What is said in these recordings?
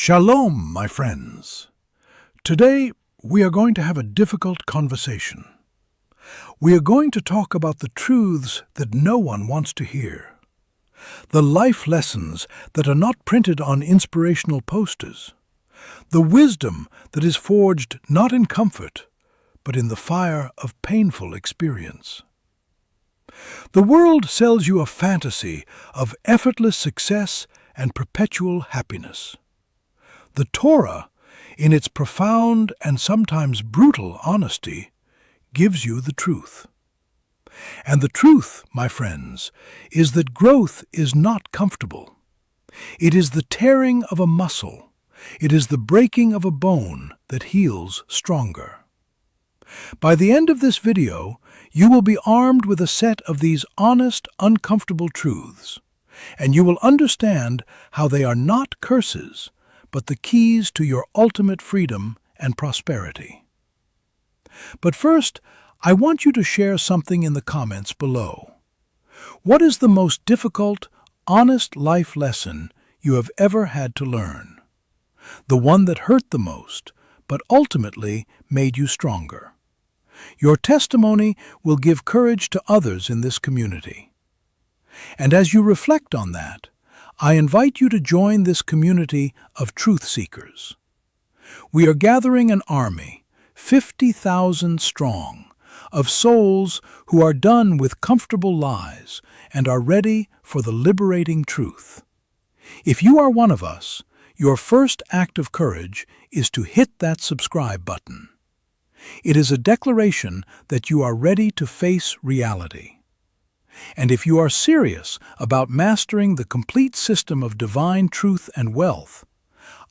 Shalom, my friends. Today, we are going to have a difficult conversation. We are going to talk about the truths that no one wants to hear. The life lessons that are not printed on inspirational posters. The wisdom that is forged not in comfort, but in the fire of painful experience. The world sells you a fantasy of effortless success and perpetual happiness. The Torah, in its profound and sometimes brutal honesty, gives you the truth. And the truth, my friends, is that growth is not comfortable. It is the tearing of a muscle. It is the breaking of a bone that heals stronger. By the end of this video, you will be armed with a set of these honest, uncomfortable truths, and you will understand how they are not curses, but the keys to your ultimate freedom and prosperity. But first, I want you to share something in the comments below. What is the most difficult, honest life lesson you have ever had to learn? The one that hurt the most, but ultimately made you stronger. Your testimony will give courage to others in this community. And as you reflect on that, I invite you to join this community of truth seekers. We are gathering an army, 50,000 strong, of souls who are done with comfortable lies and are ready for the liberating truth. If you are one of us, your first act of courage is to hit that subscribe button. It is a declaration that you are ready to face reality. And if you are serious about mastering the complete system of divine truth and wealth,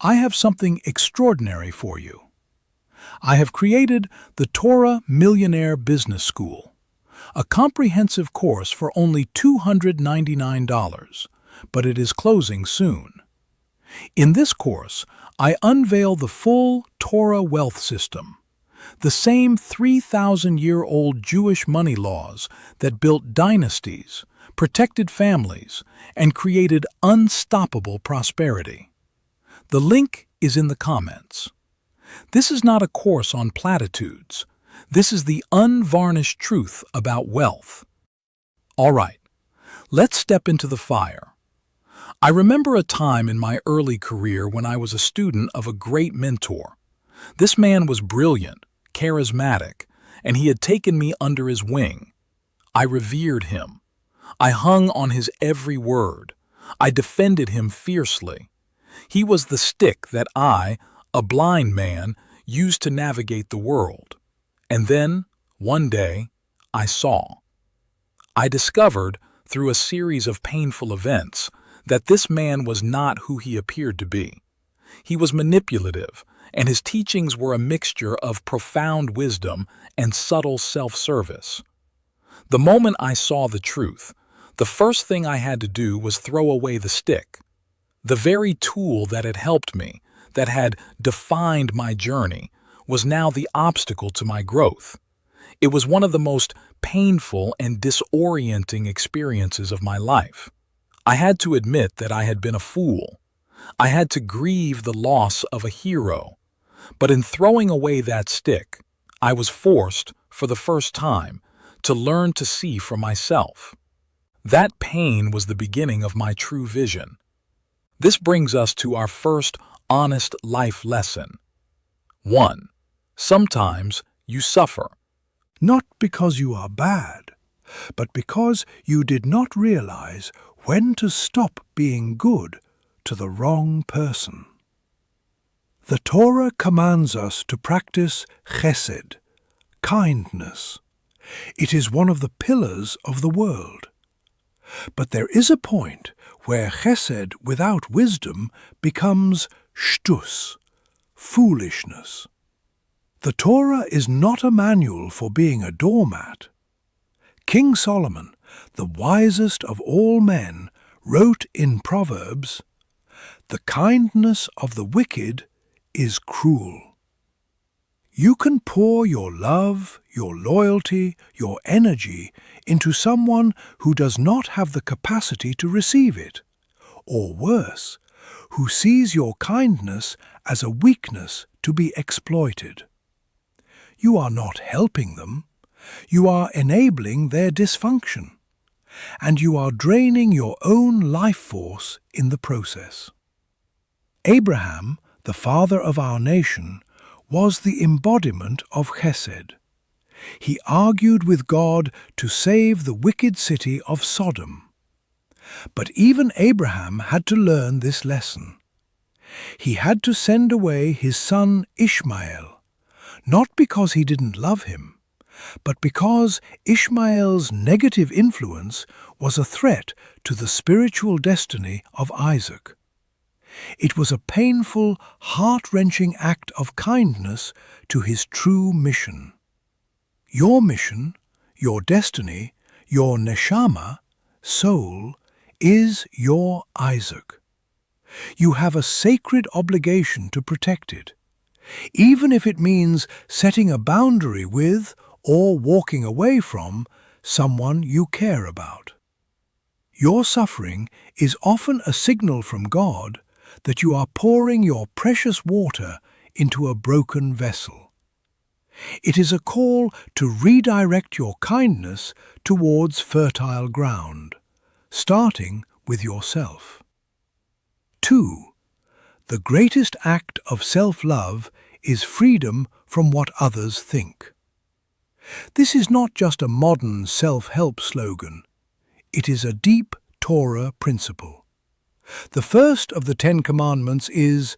I have something extraordinary for you. I have created the Torah Millionaire Business School, a comprehensive course for only $299, but it is closing soon. In this course, I unveil the full Torah wealth system, the same 3,000-year-old Jewish money laws that built dynasties, protected families, and created unstoppable prosperity. The link is in the comments. This is not a course on platitudes. This is the unvarnished truth about wealth. All right, let's step into the fire. I remember a time in my early career when I was a student of a great mentor. This man was brilliant, charismatic, and he had taken me under his wing. I revered him. I hung on his every word. I defended him fiercely. He was the stick that I, a blind man, used to navigate the world. And then, one day, I saw. I discovered, through a series of painful events, that this man was not who he appeared to be. He was manipulative, and his teachings were a mixture of profound wisdom and subtle self-service. The moment I saw the truth, the first thing I had to do was throw away the stick. The very tool that had helped me, that had defined my journey, was now the obstacle to my growth. It was one of the most painful and disorienting experiences of my life. I had to admit that I had been a fool. I had to grieve the loss of a hero. But in throwing away that stick, I was forced, for the first time, to learn to see for myself. That pain was the beginning of my true vision. This brings us to our first honest life lesson. 1. Sometimes you suffer. Not because you are bad, but because you did not realize when to stop being good to the wrong person. The Torah commands us to practice chesed, kindness. It is one of the pillars of the world. But there is a point where chesed without wisdom becomes shtus, foolishness. The Torah is not a manual for being a doormat. King Solomon, the wisest of all men, wrote in Proverbs, "The kindness of the wicked is cruel." You can pour your love, your loyalty, your energy into someone who does not have the capacity to receive it, or worse, who sees your kindness as a weakness to be exploited. You are not helping them, you are enabling their dysfunction, and you are draining your own life force in the process. Abraham, the father of our nation, was the embodiment of Chesed. He argued with God to save the wicked city of Sodom. But even Abraham had to learn this lesson. He had to send away his son Ishmael, not because he didn't love him, but because Ishmael's negative influence was a threat to the spiritual destiny of Isaac. It was a painful, heart-wrenching act of kindness to his true mission. Your mission, your destiny, your neshama, soul, is your Isaac. You have a sacred obligation to protect it, even if it means setting a boundary with or walking away from someone you care about. Your suffering is often a signal from God that you are pouring your precious water into a broken vessel. It is a call to redirect your kindness towards fertile ground, starting with yourself. 2. The greatest act of self-love is freedom from what others think. This is not just a modern self-help slogan. It is a deep Torah principle. The first of the 10 Commandments is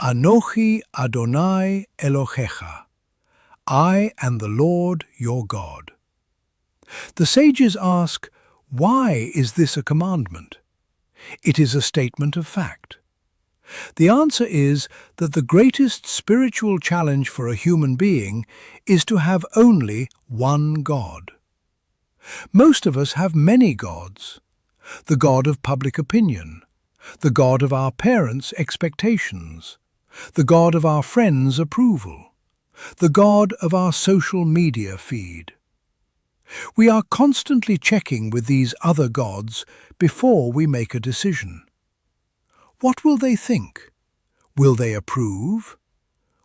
Anochi Adonai Elohecha. I am the Lord your God. The sages ask, why is this a commandment? It is a statement of fact. The answer is that the greatest spiritual challenge for a human being is to have only one God. Most of us have many gods. The God of public opinion, the God of our parents' expectations, the God of our friends' approval, the God of our social media feed. We are constantly checking with these other gods before we make a decision. What will they think? Will they approve?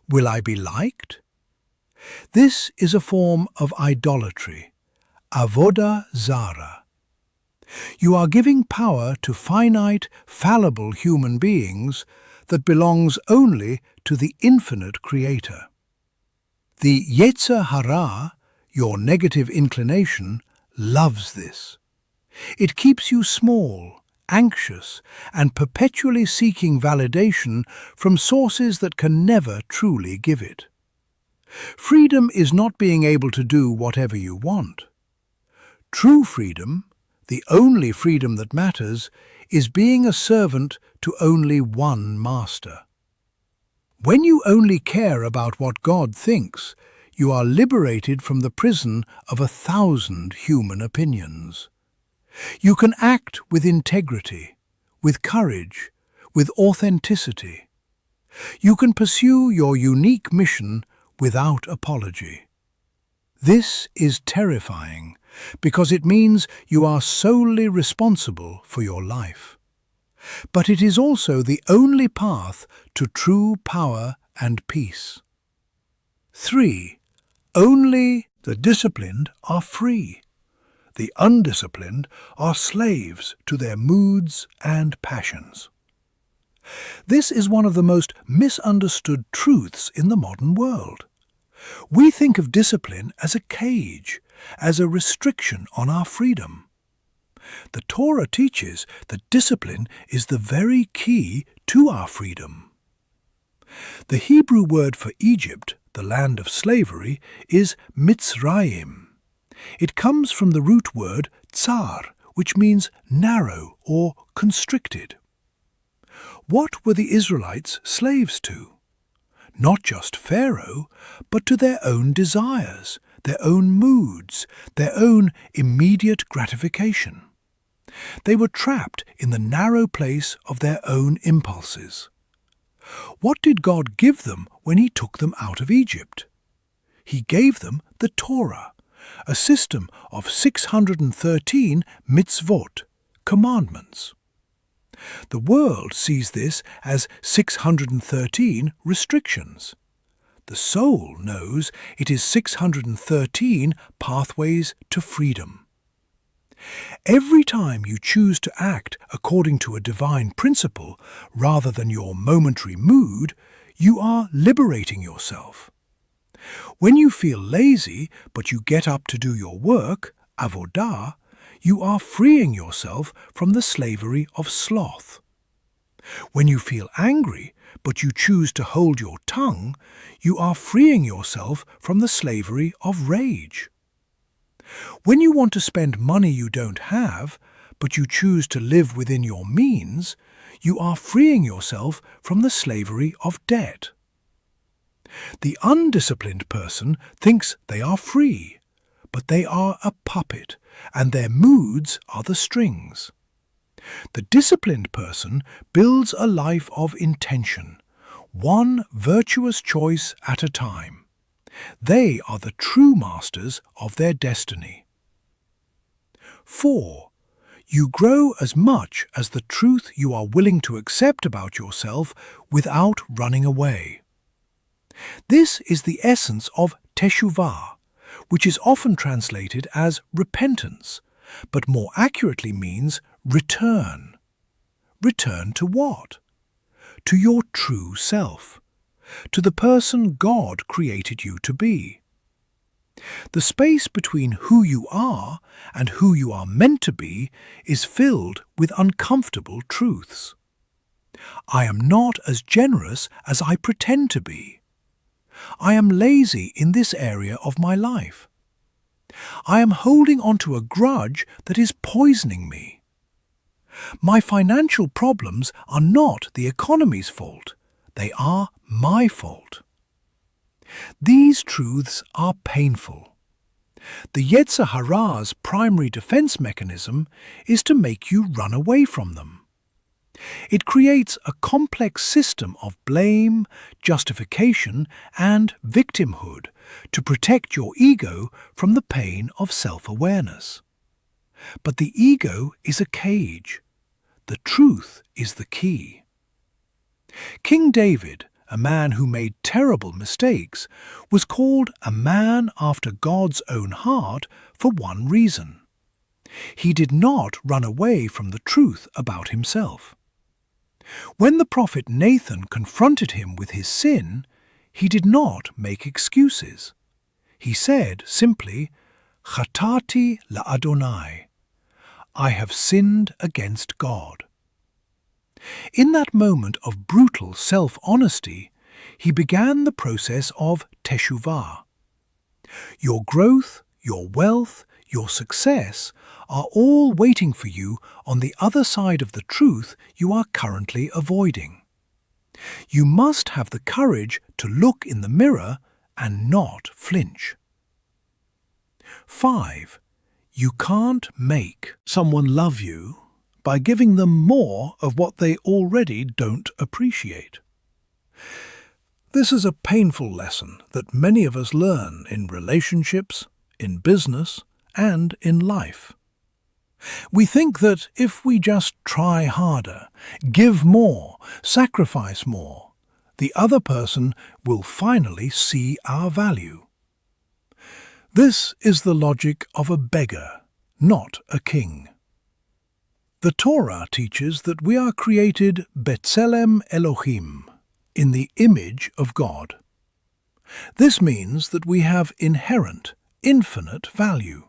Will I be liked? This is a form of idolatry, avodah zara. You are giving power to finite, fallible human beings that belongs only to the infinite Creator. The Yetzer Hara, your negative inclination, loves this. It keeps you small, anxious, and perpetually seeking validation from sources that can never truly give it. Freedom is not being able to do whatever you want. True freedom, the only freedom that matters, is being a servant to only one master. When you only care about what God thinks, you are liberated from the prison of 1,000 human opinions. You can act with integrity, with courage, with authenticity. You can pursue your unique mission without apology. This is terrifying because it means you are solely responsible for your life. But it is also the only path to true power and peace. 3. Only the disciplined are free. The undisciplined are slaves to their moods and passions. This is one of the most misunderstood truths in the modern world. We think of discipline as a cage, as a restriction on our freedom. The Torah teaches that discipline is the very key to our freedom. The Hebrew word for Egypt, the land of slavery, is Mitzrayim. It comes from the root word tsar, which means narrow or constricted. What were the Israelites slaves to? Not just Pharaoh, but to their own desires, their own moods, their own immediate gratification. They were trapped in the narrow place of their own impulses. What did God give them when He took them out of Egypt? He gave them the Torah, a system of 613 mitzvot, commandments. The world sees this as 613 restrictions. The soul knows it is 613 pathways to freedom. Every time you choose to act according to a divine principle rather than your momentary mood, you are liberating yourself. When you feel lazy but you get up to do your work, avodah, you are freeing yourself from the slavery of sloth. When you feel angry but you choose to hold your tongue, you are freeing yourself from the slavery of rage. When you want to spend money you don't have, but you choose to live within your means, you are freeing yourself from the slavery of debt. The undisciplined person thinks they are free, but they are a puppet, and their moods are the strings. The disciplined person builds a life of intention, one virtuous choice at a time. They are the true masters of their destiny. 4. You grow as much as the truth you are willing to accept about yourself without running away. This is the essence of teshuvah, which is often translated as repentance, but more accurately means return. Return to what? To your true self, to the person God created you to be. The space between who you are and who you are meant to be is filled with uncomfortable truths. I am not as generous as I pretend to be. I am lazy in this area of my life. I am holding on to a grudge that is poisoning me. My financial problems are not the economy's fault. They are my fault. These truths are painful. The Yetzer Hara's primary defense mechanism is to make you run away from them. It creates a complex system of blame, justification, and victimhood to protect your ego from the pain of self-awareness. But the ego is a cage. The truth is the key. King David, a man who made terrible mistakes, was called a man after God's own heart for one reason. He did not run away from the truth about himself. When the prophet Nathan confronted him with his sin, he did not make excuses. He said simply, "Chatati la'Adonai," I have sinned against God. In that moment of brutal self-honesty, he began the process of teshuvah. Your growth, your wealth, your success are all waiting for you on the other side of the truth you are currently avoiding. You must have the courage to look in the mirror and not flinch. 5. You can't make someone love you by giving them more of what they already don't appreciate. This is a painful lesson that many of us learn in relationships, in business, and in life. We think that if we just try harder, give more, sacrifice more, the other person will finally see our value. This is the logic of a beggar, not a king. The Torah teaches that we are created B'Tselem Elohim, in the image of God. This means that we have inherent, infinite value.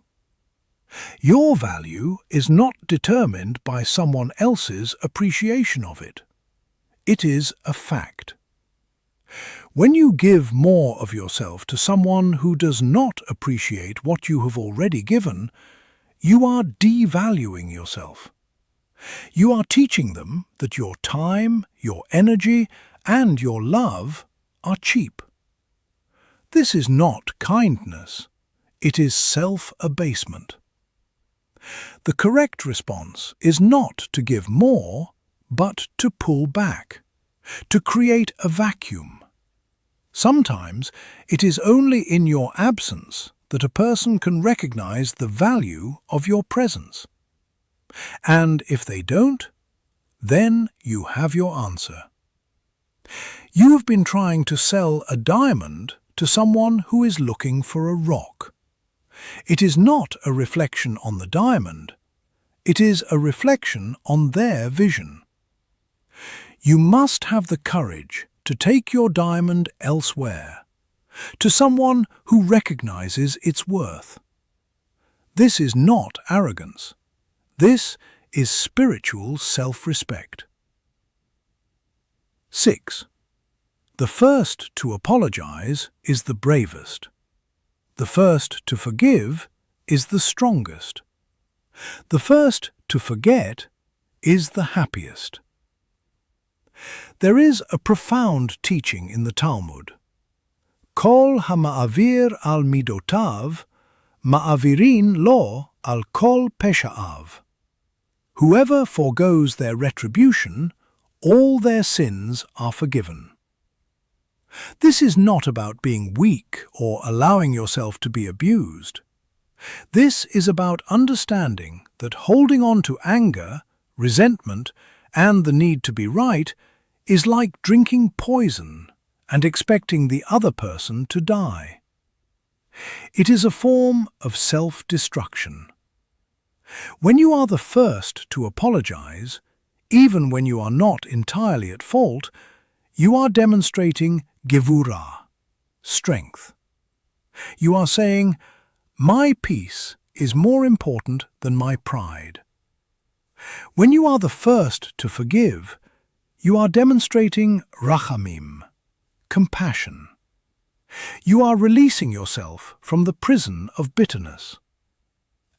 Your value is not determined by someone else's appreciation of it. It is a fact. When you give more of yourself to someone who does not appreciate what you have already given, you are devaluing yourself. You are teaching them that your time, your energy, and your love are cheap. This is not kindness. It is self-abasement. The correct response is not to give more, but to pull back, to create a vacuum. Sometimes it is only in your absence that a person can recognize the value of your presence. And if they don't, then you have your answer. You have been trying to sell a diamond to someone who is looking for a rock. It is not a reflection on the diamond. It is a reflection on their vision. You must have the courage to take your diamond elsewhere, to someone who recognizes its worth. This is not arrogance. This is spiritual self-respect. 6. The first to apologize is the bravest. The first to forgive is the strongest. The first to forget is the happiest. There is a profound teaching in the Talmud. Kol ha'ma'avir al midotav, ma'avirin lo al kol pesha'av. Whoever forgoes their retribution, all their sins are forgiven. This is not about being weak or allowing yourself to be abused. This is about understanding that holding on to anger, resentment, and the need to be right is like drinking poison and expecting the other person to die. It is a form of self-destruction. When you are the first to apologize, even when you are not entirely at fault, you are demonstrating gevurah, strength. You are saying, my peace is more important than my pride. When you are the first to forgive, you are demonstrating rachamim, compassion. You are releasing yourself from the prison of bitterness.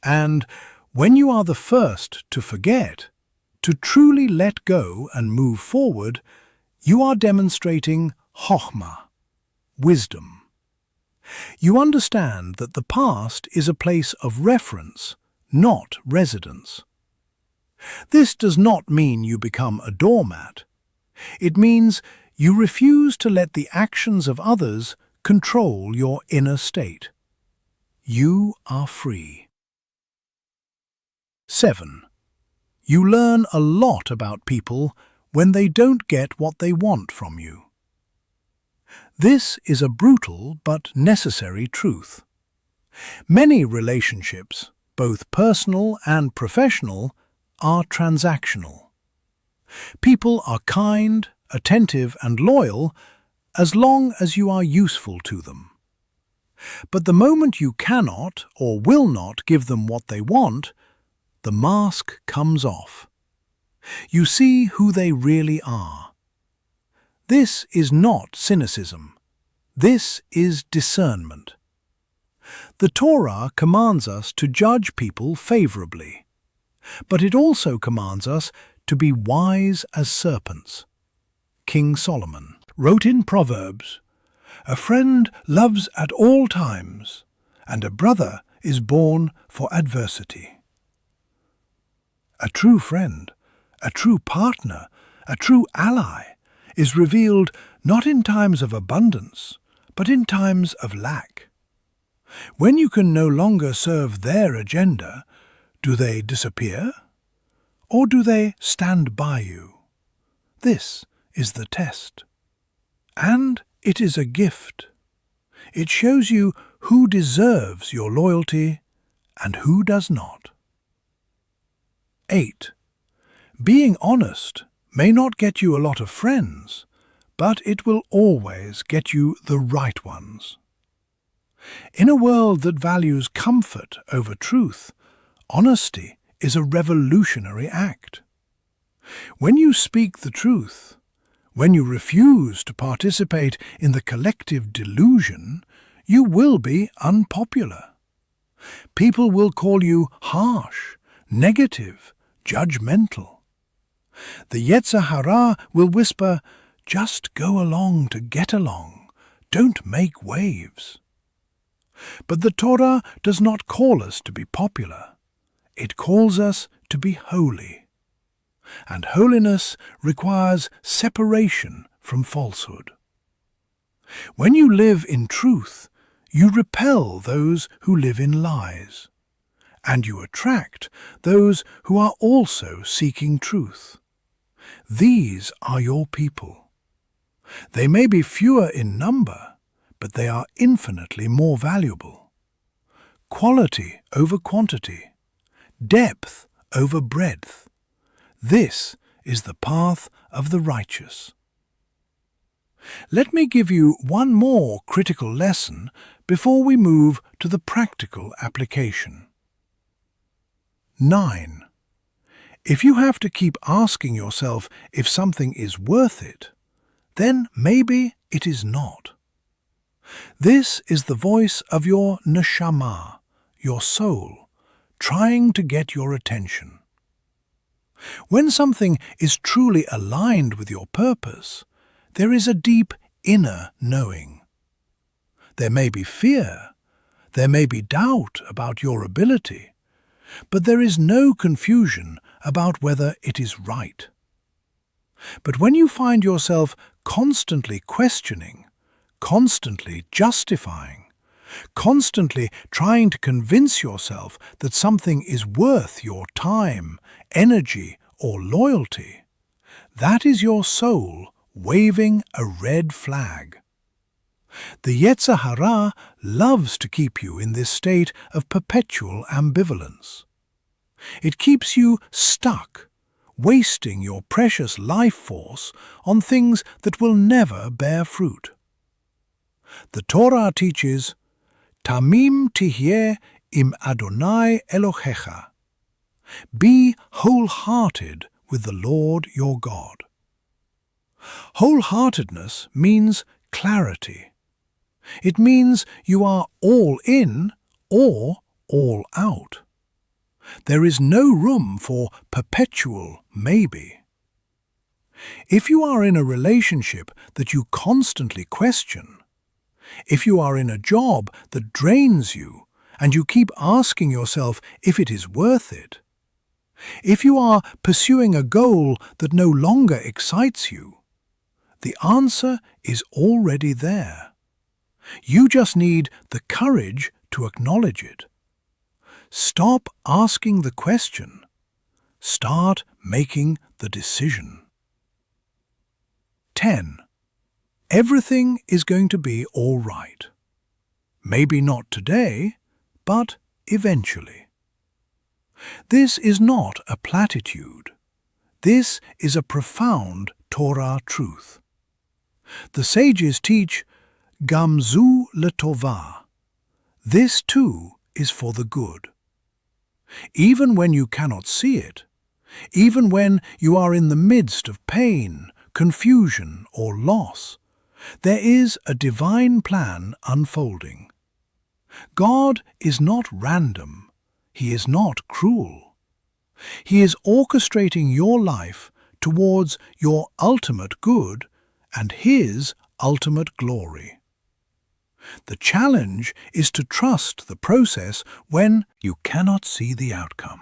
And when you are the first to forget, to truly let go and move forward, you are demonstrating chokhmah, wisdom. You understand that the past is a place of reference, not residence. This does not mean you become a doormat. It means you refuse to let the actions of others control your inner state. You are free. 7. You learn a lot about people when they don't get what they want from you. This is a brutal but necessary truth. Many relationships, both personal and professional, are transactional. People are kind, attentive, and loyal as long as you are useful to them. But the moment you cannot or will not give them what they want, the mask comes off. You see who they really are. This is not cynicism. This is discernment. The Torah commands us to judge people favorably, but it also commands us to be wise as serpents. King Solomon wrote in Proverbs, "A friend loves at all times, and a brother is born for adversity." A true friend, a true partner, a true ally is revealed not in times of abundance, but in times of lack. When you can no longer serve their agenda, do they disappear? Or do they stand by you? This is the test. And it is a gift. It shows you who deserves your loyalty and who does not. 8. Being honest may not get you a lot of friends, but it will always get you the right ones. In a world that values comfort over truth, honesty is a revolutionary act. When you speak the truth, when you refuse to participate in the collective delusion, you will be unpopular. People will call you harsh, negative, judgmental. The Yetzer Hara will whisper, "Just go along to get along. Don't make waves." But the Torah does not call us to be popular. It calls us to be holy. And holiness requires separation from falsehood. When you live in truth, you repel those who live in lies, and you attract those who are also seeking truth. These are your people. They may be fewer in number, but they are infinitely more valuable. Quality over quantity, depth over breadth. This is the path of the righteous. Let me give you one more critical lesson before we move to the practical application. 9. If you have to keep asking yourself if something is worth it, then maybe it is not. This is the voice of your neshama, your soul, trying to get your attention. When something is truly aligned with your purpose, there is a deep inner knowing. There may be fear, there may be doubt about your ability, but there is no confusion about whether it is right. But when you find yourself constantly questioning, constantly justifying, constantly trying to convince yourself that something is worth your time, energy, or loyalty, that is your soul waving a red flag. The Yetzer Hara loves to keep you in this state of perpetual ambivalence. It keeps you stuck, wasting your precious life force on things that will never bear fruit. The Torah teaches, Tamim tihyeh im Adonai Elohecha. Be wholehearted with the Lord your God. Wholeheartedness means clarity. It means you are all in or all out. There is no room for perpetual maybe. If you are in a relationship that you constantly question, if you are in a job that drains you and you keep asking yourself if it is worth it, if you are pursuing a goal that no longer excites you, the answer is already there. You just need the courage to acknowledge it. Stop asking the question. Start making the decision. 10. Everything is going to be all right. Maybe not today, but eventually. This is not a platitude. This is a profound Torah truth. The sages teach, Gamzu letovah. This too is for the good. Even when you cannot see it, even when you are in the midst of pain, confusion, or loss, there is a divine plan unfolding. God is not random. He is not cruel. He is orchestrating your life towards your ultimate good and His ultimate glory. The challenge is to trust the process when you cannot see the outcome.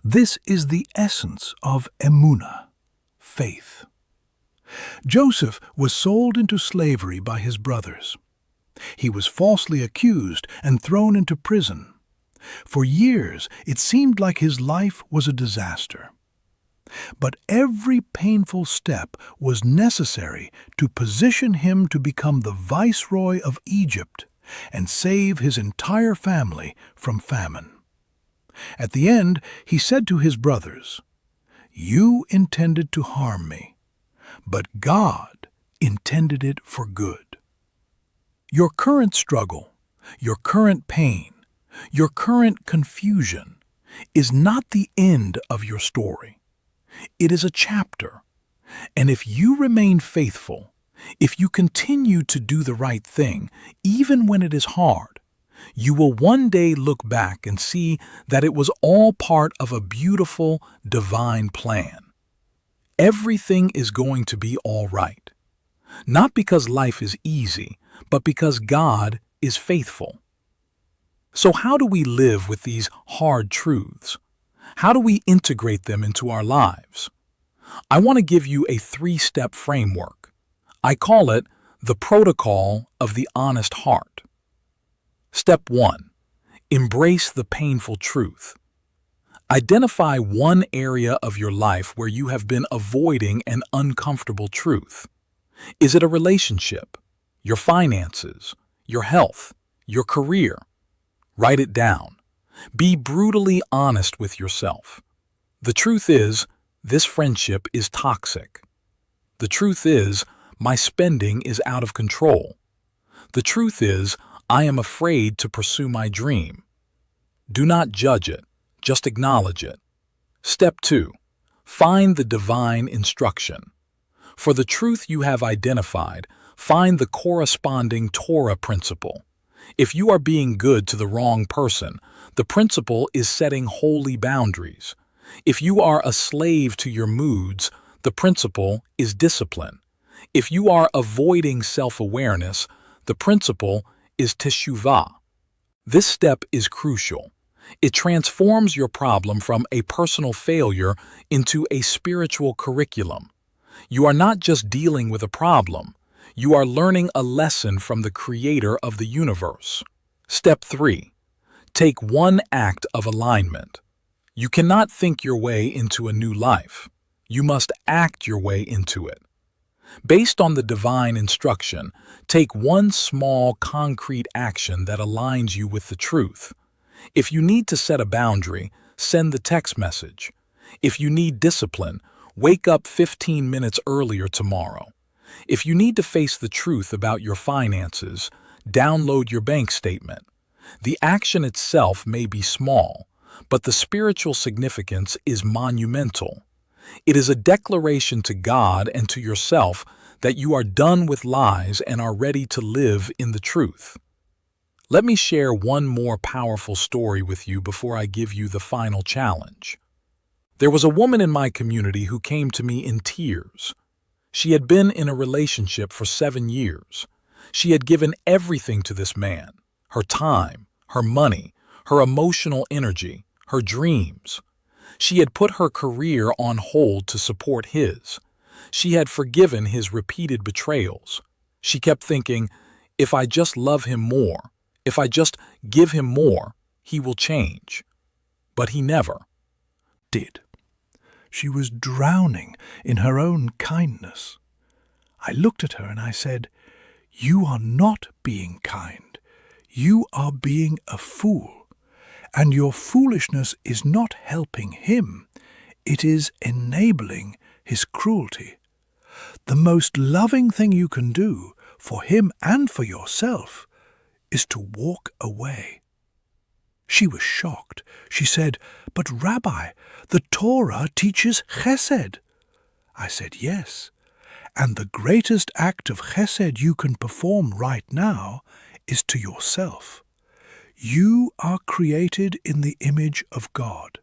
This is the essence of emunah, faith. Joseph was sold into slavery by his brothers. He was falsely accused and thrown into prison. For years, it seemed like his life was a disaster. But every painful step was necessary to position him to become the viceroy of Egypt and save his entire family from famine. At the end, he said to his brothers, "You intended to harm me, but God intended it for good." Your current struggle, your current pain, your current confusion is not the end of your story. It is a chapter, and if you remain faithful, if you continue to do the right thing, even when it is hard, you will one day look back and see that it was all part of a beautiful, divine plan. Everything is going to be all right, not because life is easy, but because God is faithful. So how do we live with these hard truths? How do we integrate them into our lives? I want to give you a 3-step framework. I call it the protocol of the honest heart. Step 1. Embrace the painful truth. Identify one area of your life where you have been avoiding an uncomfortable truth. Is it a relationship, your finances, your health, your career? Write it down. Be brutally honest with yourself. The truth is, this friendship is toxic. The truth is, my spending is out of control. The truth is, I am afraid to pursue my dream. Do not judge it, just acknowledge it. Step 2. Find the divine instruction. For the truth you have identified, find the corresponding Torah principle. If you are being good to the wrong person, the principle is setting holy boundaries. If you are a slave to your moods, the principle is discipline. If you are avoiding self-awareness, the principle is teshuvah. This step is crucial. It transforms your problem from a personal failure into a spiritual curriculum. You are not just dealing with a problem. You are learning a lesson from the Creator of the universe. Step 3. Take one act of alignment. You cannot think your way into a new life. You must act your way into it. Based on the divine instruction, take one small, concrete action that aligns you with the truth. If you need to set a boundary, send the text message. If you need discipline, wake up 15 minutes earlier tomorrow. If you need to face the truth about your finances, download your bank statement. The action itself may be small, but the spiritual significance is monumental. It is a declaration to God and to yourself that you are done with lies and are ready to live in the truth. Let me share one more powerful story with you before I give you the final challenge. There was a woman in my community who came to me in tears. She had been in a relationship for 7 years. She had given everything to this man, her time, her money, her emotional energy, her dreams. She had put her career on hold to support his. She had forgiven his repeated betrayals. She kept thinking, if I just love him more, if I just give him more, he will change. But he never did. She was drowning in her own kindness. I looked at her and I said, "You are not being kind. You are being a fool. And your foolishness is not helping him. It is enabling his cruelty. The most loving thing you can do for him and for yourself is to walk away." She was shocked. She said, "But Rabbi, the Torah teaches chesed." I said, "Yes, and the greatest act of chesed you can perform right now is to yourself. You are created in the image of God.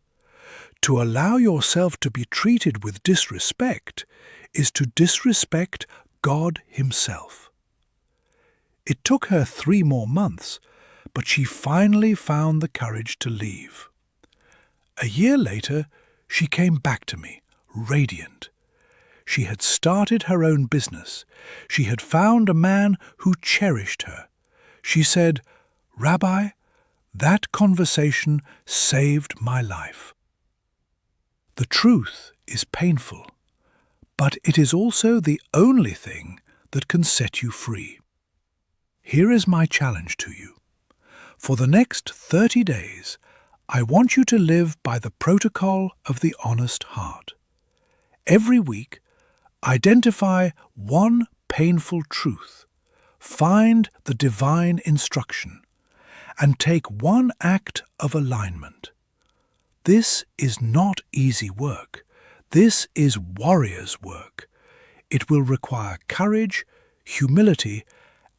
To allow yourself to be treated with disrespect is to disrespect God Himself." It took her 3 more months, but she finally found the courage to leave. A year later, she came back to me, radiant. She had started her own business. She had found a man who cherished her. She said, "Rabbi, that conversation saved my life." The truth is painful, but it is also the only thing that can set you free. Here is my challenge to you. For the next 30 days, I want you to live by the protocol of the honest heart. Every week, identify one painful truth, find the divine instruction, and take one act of alignment. This is not easy work. This is warrior's work. It will require courage, humility,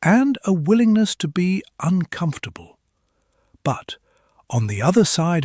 and a willingness to be uncomfortable. But on the other side of